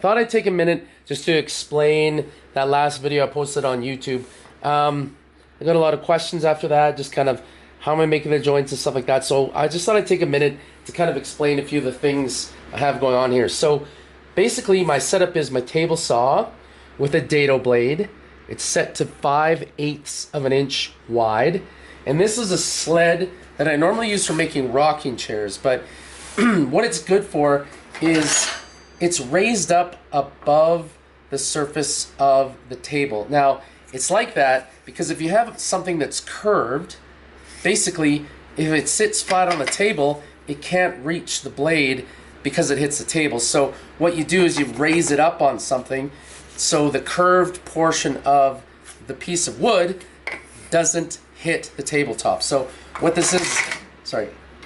thought I'd take a minute just to explain that last video I posted on YouTube. I got a lot of questions after that, just kind of how am I making the joints and stuff like that. So I just thought I'd take a minute to kind of explain a few of the things I have going on here. So basically my setup is my table saw with a dado blade. It's set to 5/8 of an inch wide. And this is a sled that I normally use for making rocking chairs, but what it's good for is it's raised up above the surface of the table. Now, it's like that because if you have something that's curved, basically, if it sits flat on the table, it can't reach the blade because it hits the table. So what you do is you raise it up on something so the curved portion of the piece of wood doesn't hit the tabletop. So what this is,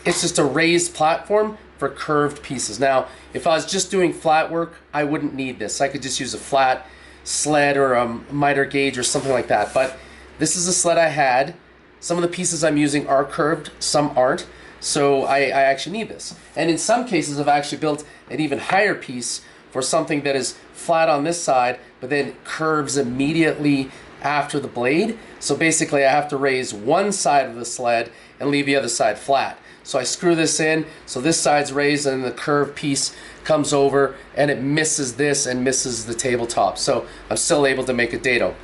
it's just a raised platform for curved pieces. Now, if I was just doing flat work, I wouldn't need this. I could just use a flat sled or a miter gauge or something like that. But this is a sled I had. Some of the pieces I'm using are curved, some aren't. So I actually need this. And in some cases, I've actually built an even higher piece for something that is flat on this side, but then curves immediately after the blade. So basically I have to raise one side of the sled and leave the other side flat. So I screw this in, so this side's raised and the curved piece comes over and it misses this and misses the tabletop. So I'm still able to make a dado.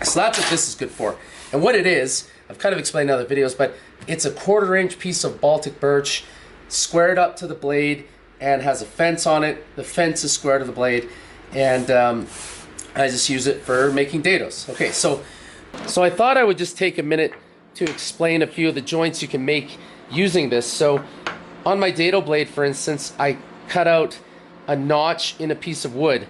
So that's what this is good for. And what it is, I've kind of explained in other videos, but it's a 1/4 inch piece of Baltic birch squared up to the blade and has a fence on it. The fence is square to the blade, and I just use it for making dados. Okay, so I thought I would just take a minute to explain a few of the joints you can make using this. So on my dado blade, for instance, I cut out a notch in a piece of wood.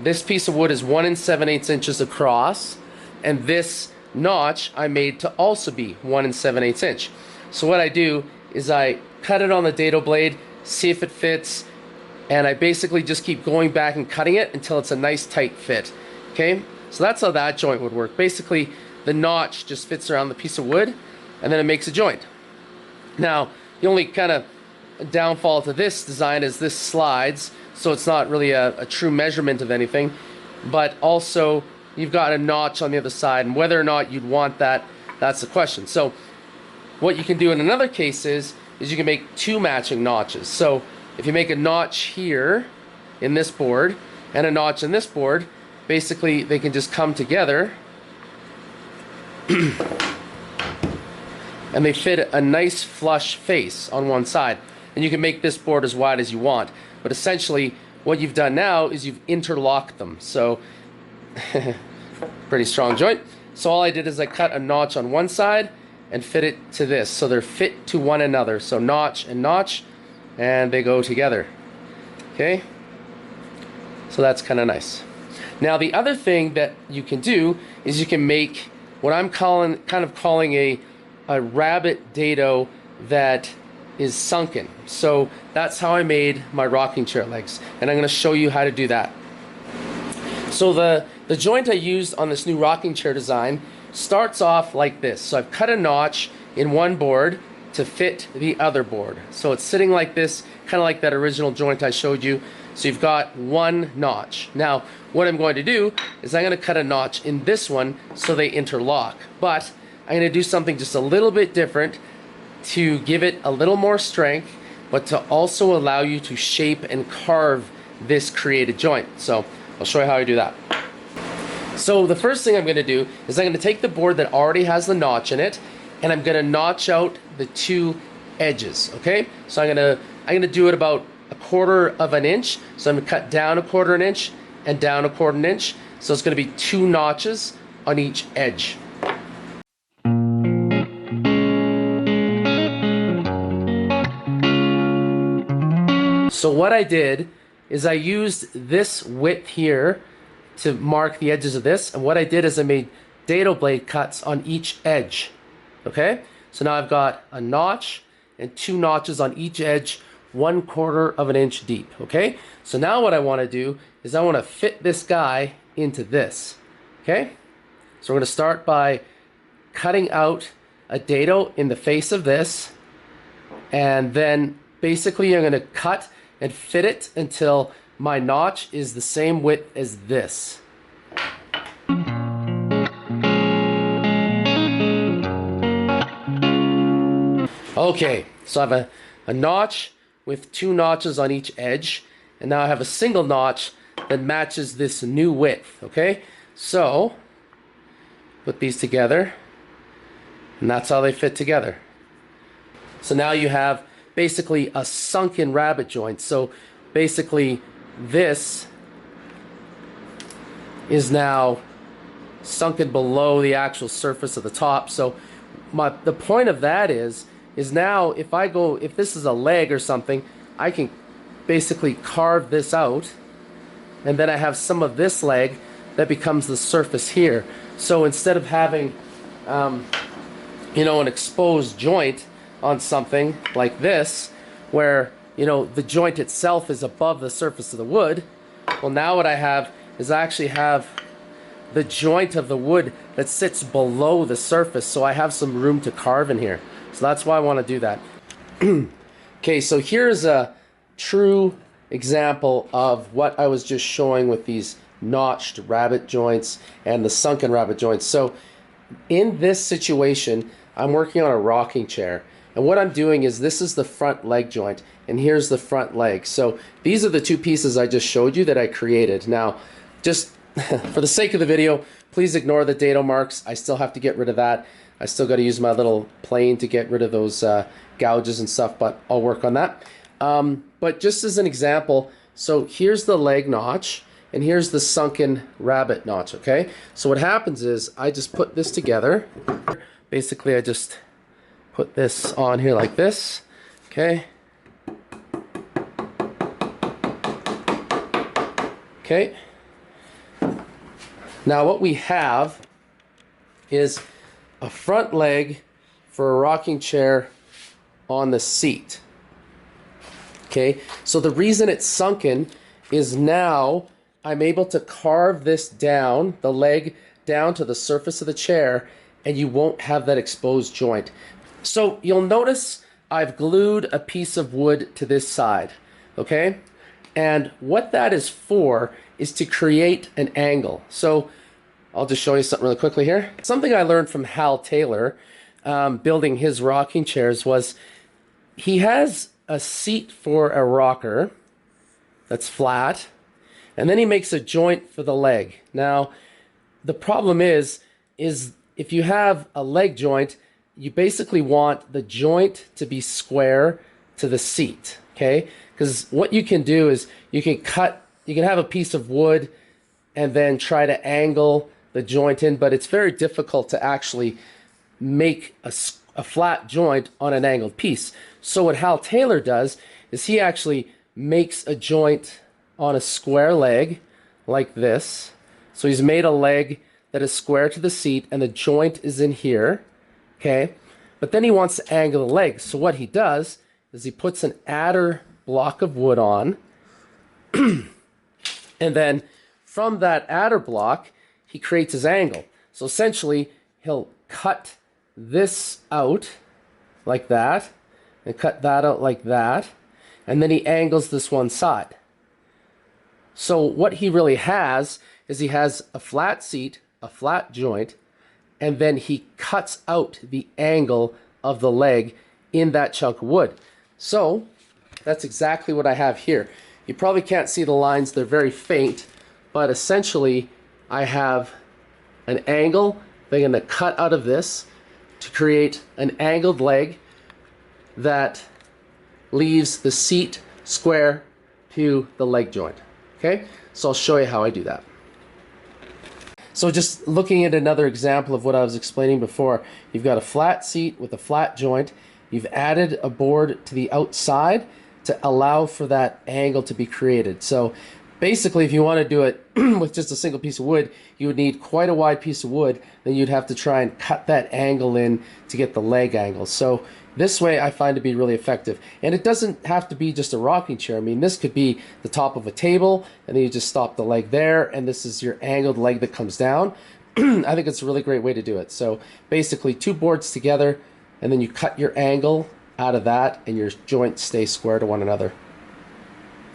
This piece of wood is 1 7/8 inches across, and this notch I made to also be 1 7/8 inch. So what I do is I cut it on the dado blade, see if it fits, and I basically just keep going back and cutting it until it's a nice tight fit. Okay, so that's how that joint would work. Basically the notch just fits around the piece of wood and then it makes a joint. Now the only kind of downfall to this design is this slides, so it's not really a true measurement of anything, but also you've got a notch on the other side, and whether or not you'd want that, that's the question. So what you can do in another case is you can make 2 matching notches. So if you make a notch here in this board and a notch in this board, basically they can just come together and they fit a nice flush face on one side. And you can make this board as wide as you want. But essentially what you've done now is you've interlocked them. So pretty strong joint. So all I did is I cut a notch on one side and fit it to this, so they're fit to one another. So notch and notch, and they go together. Okay, so that's kind of nice. Now the other thing that you can do is you can make what I'm calling a rabbit dado that is sunken. So that's how I made my rocking chair legs, and I'm going to show you how to do that. So the joint I used on this new rocking chair design starts off like this. So I've cut a notch in one board to fit the other board. So it's sitting like this, kind of like that original joint I showed you. So you've got one notch. Now what I'm going to do is I'm going to cut a notch in this one so they interlock. But I'm going to do something just a little bit different to give it a little more strength, but to also allow you to shape and carve this created joint. So I'll show you how I do that. So the first thing I'm going to do is I'm going to take the board that already has the notch in it, and I'm going to notch out the 2 edges. Okay, so I'm going to do it about 1/4 of an inch. So I'm going to cut down 1/4 an inch and down 1/4 inch. So it's going to be 2 notches on each edge. So what I did is I used this width here to mark the edges of this, and what I did is I made dado blade cuts on each edge. Okay, so now I've got a notch and 2 notches on each edge, 1/4 of an inch deep. Okay, so now what I want to do is I want to fit this guy into this. Okay, so we're going to start by cutting out a dado in the face of this, and then basically I'm going to cut and fit it until my notch is the same width as this. Okay, so I have a notch with 2 notches on each edge, and now I have a single notch that matches this new width, okay? So, put these together, and that's how they fit together. So now you have basically a sunken rabbet joint. So basically this is now sunken below the actual surface of the top. So the point of that is now if this is a leg or something, I can basically carve this out, and then I have some of this leg that becomes the surface here. So instead of having you know, an exposed joint on something like this, where, you know, the joint itself is above the surface of the wood, well, now what I have is I actually have the joint of the wood that sits below the surface, so I have some room to carve in here. So that's why I want to do that. Okay, so here's a true example of what I was just showing with these notched rabbet joints and the sunken rabbet joints. So in this situation, I'm working on a rocking chair, and what I'm doing is this is the front leg joint, and here's the front leg. So these are the 2 pieces I just showed you that I created. Now, just for the sake of the video, please ignore the dado marks. I still have to get rid of that. I still got to use my little plane to get rid of those gouges and stuff, but I'll work on that. But just as an example, so here's the leg notch, and here's the sunken rabbet notch, okay? So what happens is I just put this together. Basically, I just put this on here like this, okay? Okay. Now what we have is a front leg for a rocking chair on the seat. Okay, so the reason it's sunken is now I'm able to carve this down, the leg down to the surface of the chair, and you won't have that exposed joint. So you'll notice I've glued a piece of wood to this side, okay? And what that is for is to create an angle. So I'll just show you something really quickly here. Something I learned from Hal Taylor building his rocking chairs was he has a seat for a rocker that's flat, and then he makes a joint for the leg. Now, the problem is if you have a leg joint, you basically want the joint to be square to the seat, okay? Because what you can do is you can have a piece of wood and then try to angle the joint in, but it's very difficult to actually make a flat joint on an angled piece. So what Hal Taylor does is he actually makes a joint on a square leg like this. So he's made a leg that is square to the seat, and the joint is in here, okay? But then he wants to angle the leg. So what he does is he puts an adder block of wood on, and then from that adder block, he creates his angle. So essentially, he'll cut this out like that, and cut that out like that, and then he angles this one side. So what he really has is he has a flat seat, a flat joint, and then he cuts out the angle of the leg in that chunk of wood. So that's exactly what I have here. You probably can't see the lines, they're very faint, but essentially I have an angle that I'm going to cut out of this to create an angled leg that leaves the seat square to the leg joint. Okay, so I'll show you how I do that. So just looking at another example of what I was explaining before, you've got a flat seat with a flat joint. You've added a board to the outside to allow for that angle to be created. So basically, if you want to do it with just a single piece of wood, you would need quite a wide piece of wood. Then you'd have to try and cut that angle in to get the leg angle. So this way I find to be really effective. And it doesn't have to be just a rocking chair. I mean, this could be the top of a table, and then you just stop the leg there, and this is your angled leg that comes down. I think it's a really great way to do it. So basically 2 boards together, and then you cut your angle out of that, and your joints stay square to one another.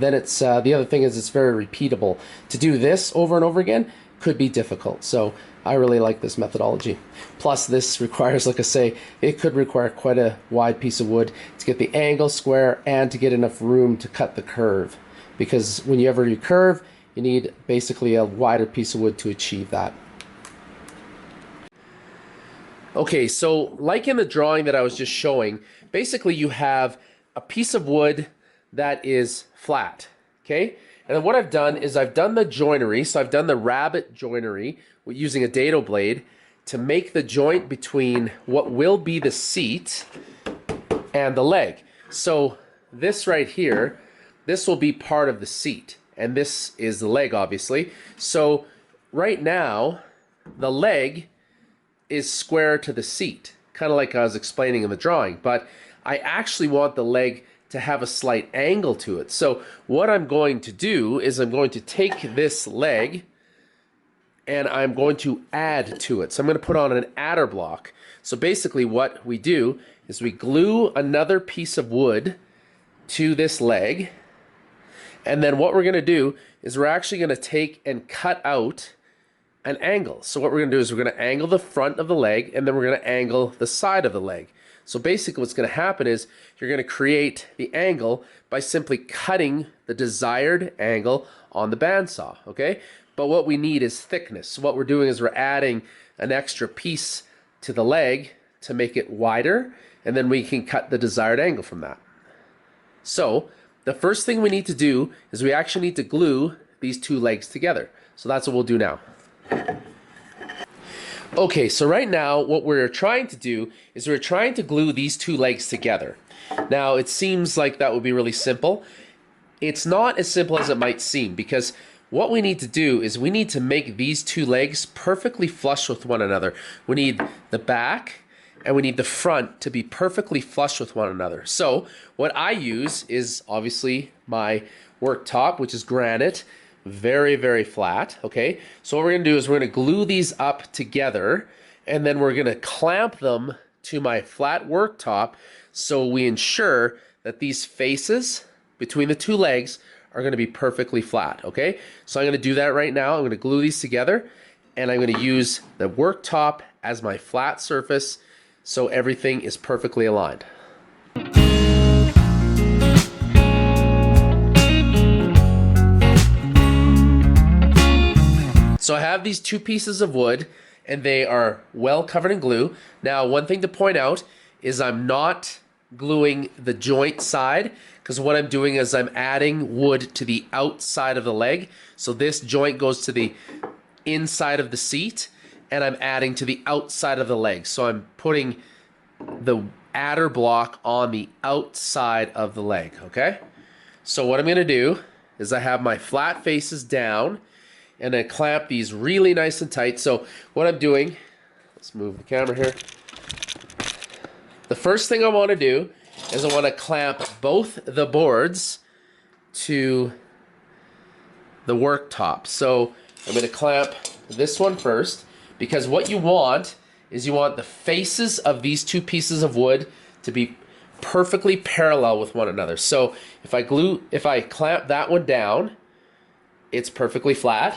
then it's the other thing is it's very repeatable. To do this over and over again could be difficult. So I really like this methodology. Plus this requires, like I say, it could require quite a wide piece of wood to get the angle square and to get enough room to cut the curve. Because whenever you curve, you need basically a wider piece of wood to achieve that. Okay, so like in the drawing that I was just showing, basically you have a piece of wood that is flat, okay? And then what I've done is I've done the joinery, so I've done the rabbet joinery using a dado blade to make the joint between what will be the seat and the leg. So this right here, this will be part of the seat, and this is the leg, obviously. So right now, the leg is square to the seat, kind of like I was explaining in the drawing, but I actually want the leg to have a slight angle to it. So what I'm going to do is I'm going to take this leg and I'm going to add to it. So I'm going to put on an adder block. So basically what we do is we glue another piece of wood to this leg, and then what we're going to do is we're actually going to take and cut out an angle. So what we're going to do is we're going to angle the front of the leg, and then we're going to angle the side of the leg. So basically what's going to happen is you're going to create the angle by simply cutting the desired angle on the bandsaw, okay? But what we need is thickness. So what we're doing is we're adding an extra piece to the leg to make it wider, and then we can cut the desired angle from that. So the first thing we need to do is we actually need to glue these two legs together. So that's what we'll do now. Okay, so right now what we're trying to do is we're trying to glue these two legs together. Now it seems like that would be really simple. It's not as simple as it might seem, because what we need to do is we need to make these two legs perfectly flush with one another. We need the back and we need the front to be perfectly flush with one another. So what I use is obviously my worktop, which is granite. Very, very flat, okay? So what we're gonna do is we're gonna glue these up together, and then we're gonna clamp them to my flat worktop so we ensure that these faces between the two legs are gonna be perfectly flat, okay? So I'm gonna do that right now. I'm gonna glue these together, and I'm gonna use the worktop as my flat surface so everything is perfectly aligned. So I have these two pieces of wood and they are well covered in glue. Now, one thing to point out is I'm not gluing the joint side, because what I'm doing is I'm adding wood to the outside of the leg. So this joint goes to the inside of the seat and I'm adding to the outside of the leg. So I'm putting the adder block on the outside of the leg, okay? So what I'm gonna do is I have my flat faces down, and then clamp these really nice and tight. So what I'm doing, let's move the camera here. The first thing I want to do is I want to clamp both the boards to the worktop. So I'm going to clamp this one first, because what you want is you want the faces of these two pieces of wood to be perfectly parallel with one another. So if I clamp that one down, it's perfectly flat.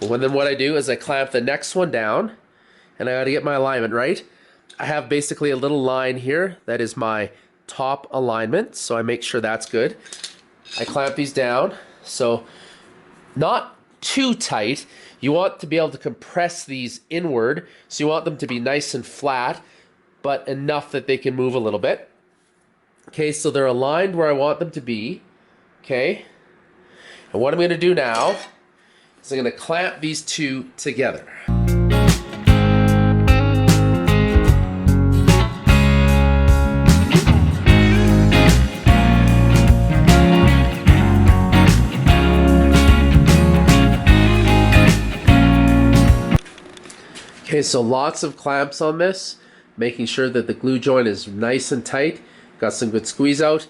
Well, then what I do is I clamp the next one down, and I got to get my alignment right. I have basically a little line here that is my top alignment, so I make sure that's good. I clamp these down, so not too tight. You want to be able to compress these inward, so you want them to be nice and flat, but enough that they can move a little bit. Okay, so they're aligned where I want them to be. Okay. And what I'm going to do now is I'm going to clamp these two together. Okay, so lots of clamps on this, making sure that the glue joint is nice and tight, got some good squeeze out.